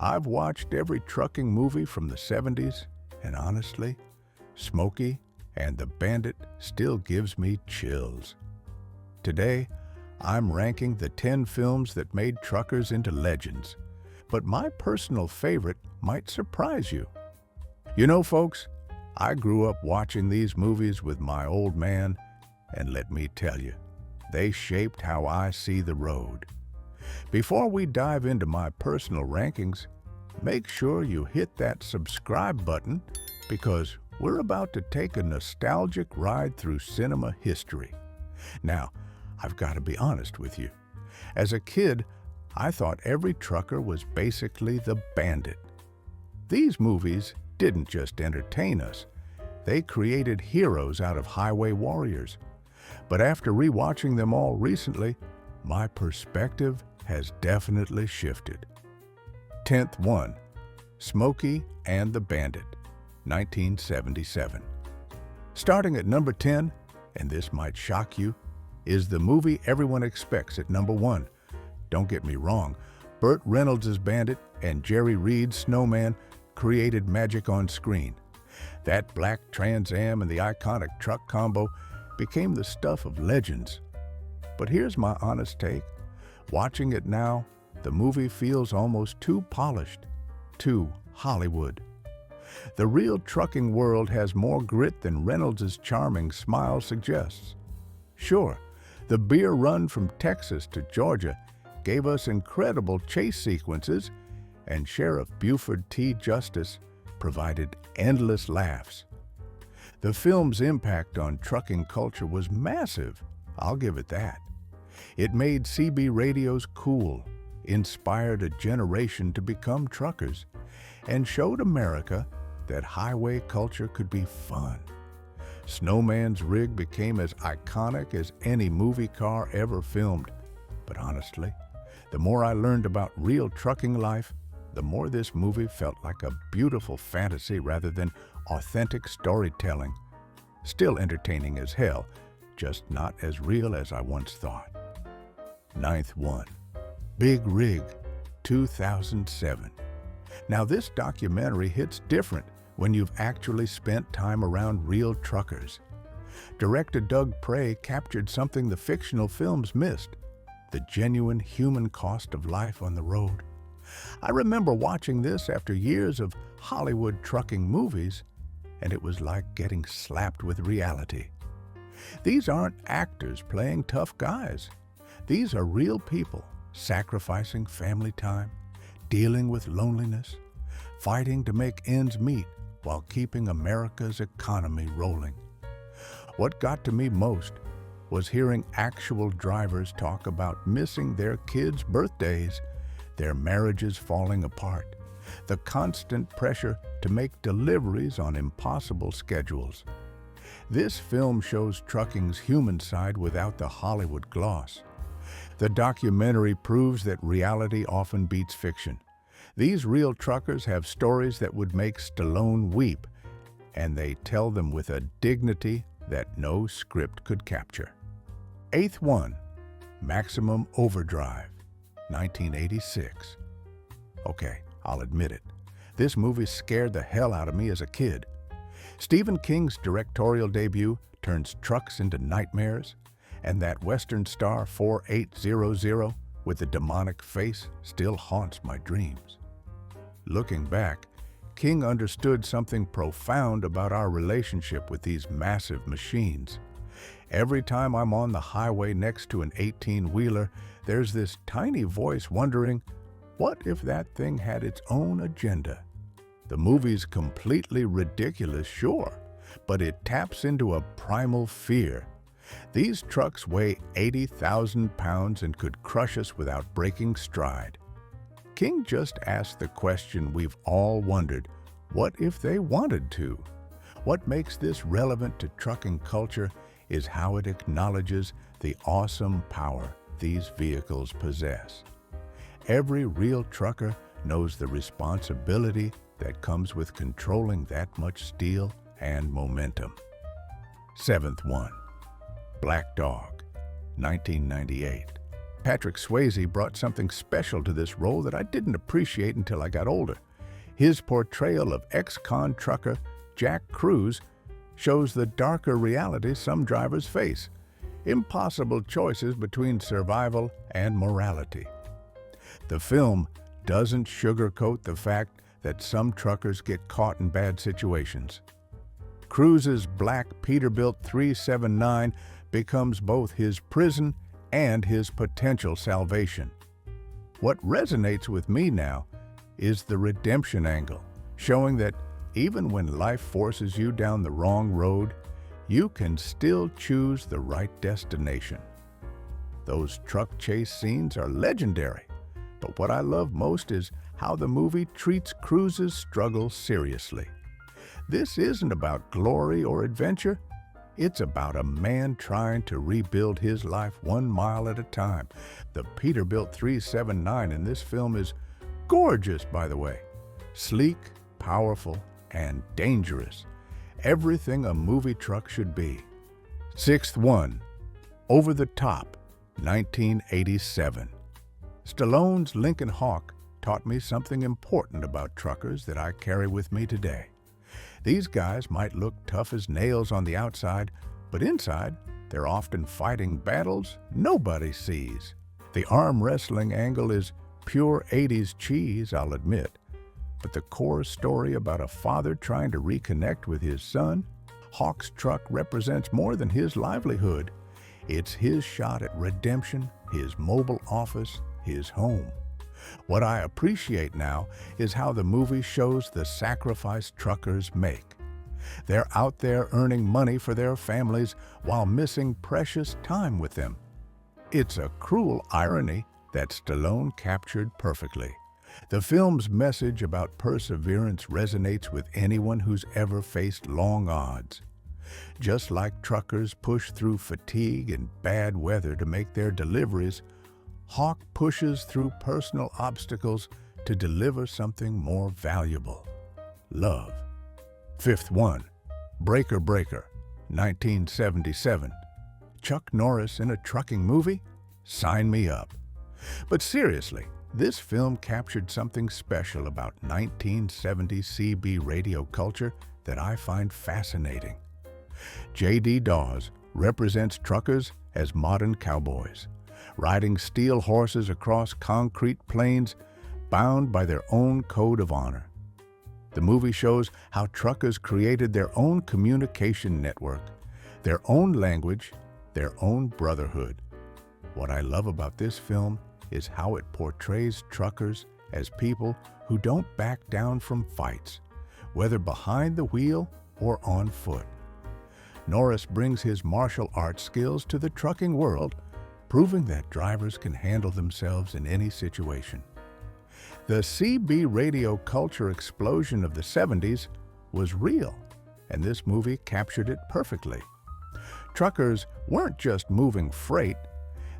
I've watched every trucking movie from the 70s, and honestly, Smokey and the Bandit still gives me chills. Today, I'm ranking the 10 films that made truckers into legends, but my personal favorite might surprise you. You know, folks, I grew up watching these movies with my old man, and let me tell you, they shaped how I see the road. Before we dive into my personal rankings, make sure you hit that subscribe button because we're about to take a nostalgic ride through cinema history. Now, I've got to be honest with you. As a kid, I thought every trucker was basically the Bandit. These movies didn't just entertain us, they created heroes out of highway warriors. But after rewatching them all recently, my perspective has definitely shifted. 10th one, Smokey and the Bandit, 1977. Starting at number 10, and this might shock you, is the movie everyone expects at number 1. Don't get me wrong, Burt Reynolds' Bandit and Jerry Reed's Snowman created magic on screen. That black Trans Am and the iconic truck combo became the stuff of legends. But here's my honest take. Watching it now, the movie feels almost too polished, too Hollywood. The real trucking world has more grit than Reynolds' charming smile suggests. Sure, the beer run from Texas to Georgia gave us incredible chase sequences, and Sheriff Buford T. Justice provided endless laughs. The film's impact on trucking culture was massive, I'll give it that. It made CB radios cool, inspired a generation to become truckers, and showed America that highway culture could be fun. Snowman's rig became as iconic as any movie car ever filmed. But honestly, the more I learned about real trucking life, the more this movie felt like a beautiful fantasy rather than authentic storytelling. Still entertaining as hell, just not as real as I once thought. 9th one, Big Rig, 2007. Now this documentary hits different when you've actually spent time around real truckers. Director Doug Prey captured something the fictional films missed, the genuine human cost of life on the road. I remember watching this after years of Hollywood trucking movies, and it was like getting slapped with reality. These aren't actors playing tough guys. These are real people sacrificing family time, dealing with loneliness, fighting to make ends meet while keeping America's economy rolling. What got to me most was hearing actual drivers talk about missing their kids' birthdays, their marriages falling apart, the constant pressure to make deliveries on impossible schedules. This film shows trucking's human side without the Hollywood gloss. The documentary proves that reality often beats fiction. These real truckers have stories that would make Stallone weep, and they tell them with a dignity that no script could capture. 8th one, Maximum Overdrive, 1986. Okay, I'll admit it. This movie scared the hell out of me as a kid. Stephen King's directorial debut turns trucks into nightmares, and that Western star 4800 with the demonic face still haunts my dreams. Looking back, King understood something profound about our relationship with these massive machines. Every time I'm on the highway next to an 18-wheeler, there's this tiny voice wondering, what if that thing had its own agenda? The movie's completely ridiculous, sure, but it taps into a primal fear. These trucks weigh 80,000 pounds and could crush us without breaking stride. King just asked the question we've all wondered, what if they wanted to? What makes this relevant to trucking culture is how it acknowledges the awesome power these vehicles possess. Every real trucker knows the responsibility that comes with controlling that much steel and momentum. 7th one, Black Dog, 1998. Patrick Swayze brought something special to this role that I didn't appreciate until I got older. His portrayal of ex-con trucker Jack Cruz shows the darker reality some drivers face, impossible choices between survival and morality. The film doesn't sugarcoat the fact that some truckers get caught in bad situations. Cruz's black Peterbilt 379 becomes both his prison and his potential salvation. What resonates with me now is the redemption angle, showing that even when life forces you down the wrong road, you can still choose the right destination. Those truck chase scenes are legendary, but what I love most is how the movie treats Cruz's struggle seriously. This isn't about glory or adventure. It's about a man trying to rebuild his life 1 mile at a time. The Peterbilt 379 in this film is gorgeous, by the way. Sleek, powerful, and dangerous. Everything a movie truck should be. Sixth one, Over the Top, 1987. Stallone's Lincoln Hawk taught me something important about truckers that I carry with me today. These guys might look tough as nails on the outside, but inside, they're often fighting battles nobody sees. The arm wrestling angle is pure 80s cheese, I'll admit, but the core story about a father trying to reconnect with his son, Hawk's truck represents more than his livelihood. It's his shot at redemption, his mobile office, his home. What I appreciate now is how the movie shows the sacrifice truckers make. They're out there earning money for their families while missing precious time with them. It's a cruel irony that Stallone captured perfectly. The film's message about perseverance resonates with anyone who's ever faced long odds. Just like truckers push through fatigue and bad weather to make their deliveries, Hawk pushes through personal obstacles to deliver something more valuable: love. Fifth one, Breaker Breaker, 1977. Chuck Norris in a trucking movie? Sign me up. But seriously, this film captured something special about 1970 CB radio culture that I find fascinating. J.D. Dawes represents truckers as modern cowboys, riding steel horses across concrete plains, bound by their own code of honor. The movie shows how truckers created their own communication network, their own language, their own brotherhood. What I love about this film is how it portrays truckers as people who don't back down from fights, whether behind the wheel or on foot. Norris brings his martial arts skills to the trucking world, proving that drivers can handle themselves in any situation. The CB radio culture explosion of the 70s was real, and this movie captured it perfectly. Truckers weren't just moving freight,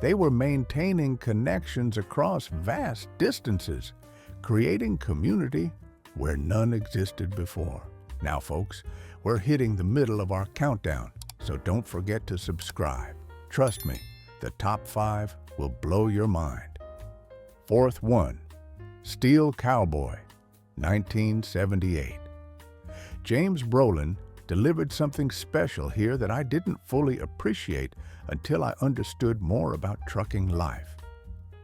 they were maintaining connections across vast distances, creating community where none existed before. Now, folks, we're hitting the middle of our countdown, so don't forget to subscribe. Trust me, the top 5 will blow your mind. Fourth one, Steel Cowboy, 1978. James Brolin delivered something special here that I didn't fully appreciate until I understood more about trucking life.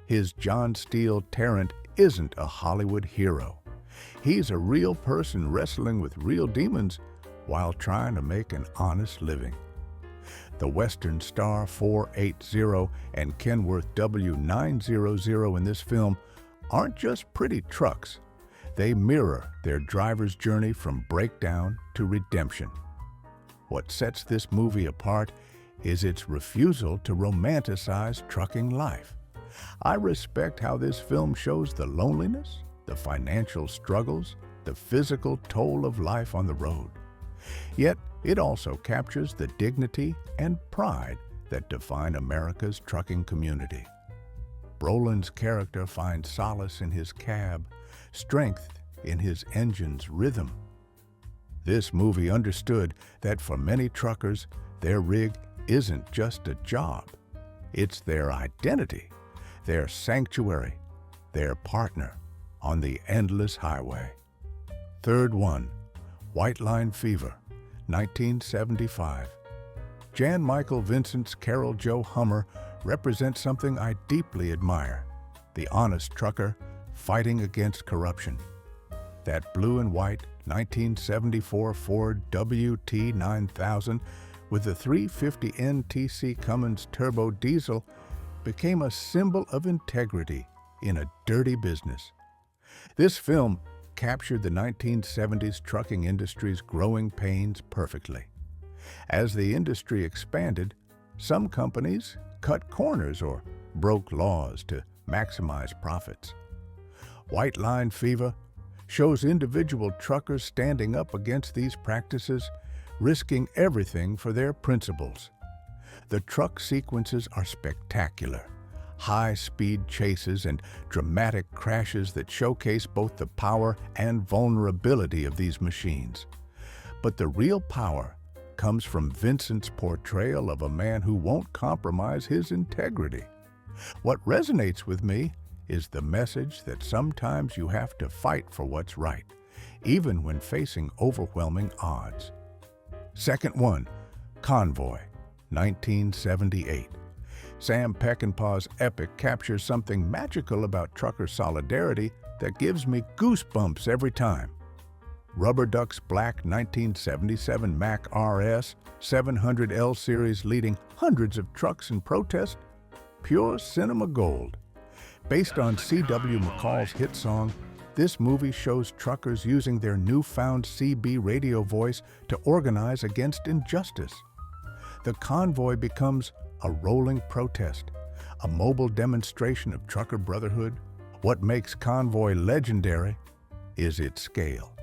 His John Steele Tarrant isn't a Hollywood hero. He's a real person wrestling with real demons while trying to make an honest living. The Western Star 480 and Kenworth W900 in this film aren't just pretty trucks. They mirror their driver's journey from breakdown to redemption. What sets this movie apart is its refusal to romanticize trucking life. I respect how this film shows the loneliness, the financial struggles, the physical toll of life on the road. Yet, it also captures the dignity and pride that define America's trucking community. Brolin's character finds solace in his cab, strength in his engine's rhythm. This movie understood that for many truckers, their rig isn't just a job. It's their identity, their sanctuary, their partner on the endless highway. Third one, White Line Fever, 1975. Jan Michael Vincent's Carol Jo Hummer represents something I deeply admire: the honest trucker fighting against corruption. That blue and white 1974 Ford WT9000 with the 350 NTC Cummins turbo diesel became a symbol of integrity in a dirty business. This film captured the 1970s trucking industry's growing pains perfectly. As the industry expanded, some companies cut corners or broke laws to maximize profits. White Line Fever shows individual truckers standing up against these practices, risking everything for their principles. The truck sequences are spectacular. High-speed chases and dramatic crashes that showcase both the power and vulnerability of these machines. But the real power comes from Vincent's portrayal of a man who won't compromise his integrity. What resonates with me is the message that sometimes you have to fight for what's right, even when facing overwhelming odds. Second one, Convoy, 1978. Sam Peckinpah's epic captures something magical about trucker solidarity that gives me goosebumps every time. Rubber Duck's black 1977 Mack RS 700L series leading hundreds of trucks in protest, pure cinema gold. Based on C.W. McCall's hit song, this movie shows truckers using their newfound CB radio voice to organize against injustice. The convoy becomes a rolling protest, a mobile demonstration of trucker brotherhood. What makes Convoy legendary is its scale.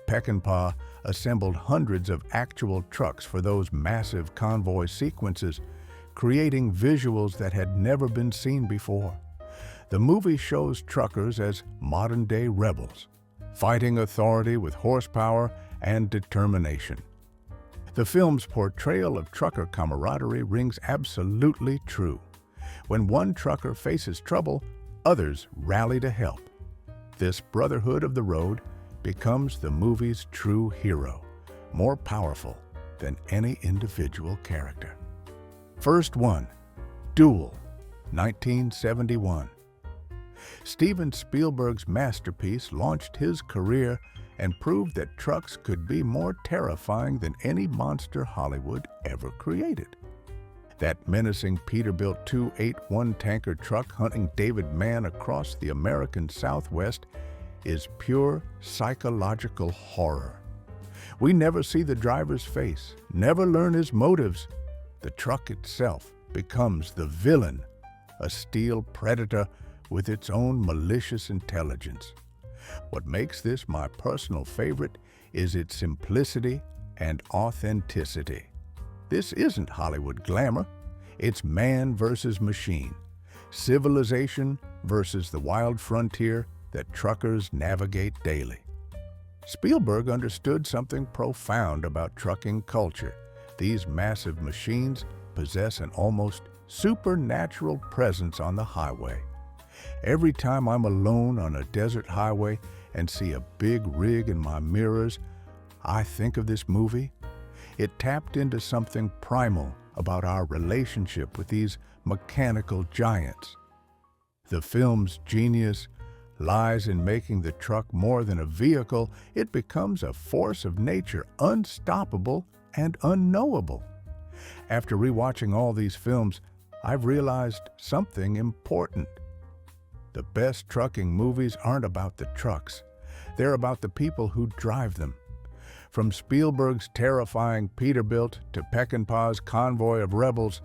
Peckinpah assembled hundreds of actual trucks for those massive convoy sequences, creating visuals that had never been seen before. The movie shows truckers as modern-day rebels, fighting authority with horsepower and determination. The film's portrayal of trucker camaraderie rings absolutely true. When one trucker faces trouble, others rally to help. This brotherhood of the road becomes the movie's true hero, more powerful than any individual character. First one, Duel, 1971. Steven Spielberg's masterpiece launched his career and proved that trucks could be more terrifying than any monster Hollywood ever created. That menacing Peterbilt 281 tanker truck hunting David Mann across the American Southwest is pure psychological horror. We never see the driver's face, never learn his motives. The truck itself becomes the villain, a steel predator with its own malicious intelligence. What makes this my personal favorite is its simplicity and authenticity. This isn't Hollywood glamour. It's man versus machine, civilization versus the wild frontier that truckers navigate daily. Spielberg understood something profound about trucking culture. These massive machines possess an almost supernatural presence on the highway. Every time I'm alone on a desert highway and see a big rig in my mirrors, I think of this movie. It tapped into something primal about our relationship with these mechanical giants. The film's genius lies in making the truck more than a vehicle. It becomes a force of nature, unstoppable and unknowable. After rewatching all these films, I've realized something important. The best trucking movies aren't about the trucks. They're about the people who drive them. From Spielberg's terrifying Peterbilt to Peckinpah's Convoy of Rebels,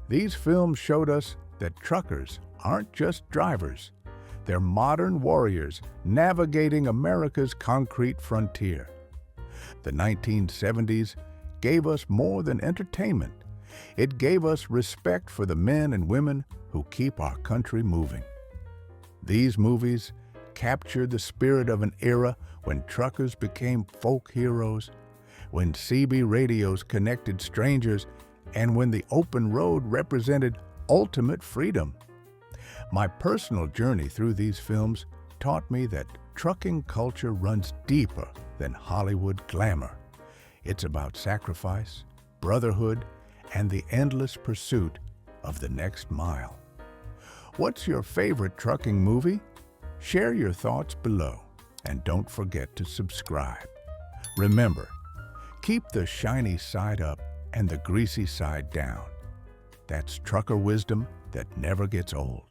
these films showed us that truckers aren't just drivers. They're modern warriors navigating America's concrete frontier. The 1970s gave us more than entertainment. It gave us respect for the men and women who keep our country moving. These movies captured the spirit of an era when truckers became folk heroes, when CB radios connected strangers, and when the open road represented ultimate freedom. My personal journey through these films taught me that trucking culture runs deeper than Hollywood glamour. It's about sacrifice, brotherhood, and the endless pursuit of the next mile. What's your favorite trucking movie? Share your thoughts below, and don't forget to subscribe. Remember, keep the shiny side up and the greasy side down. That's trucker wisdom that never gets old.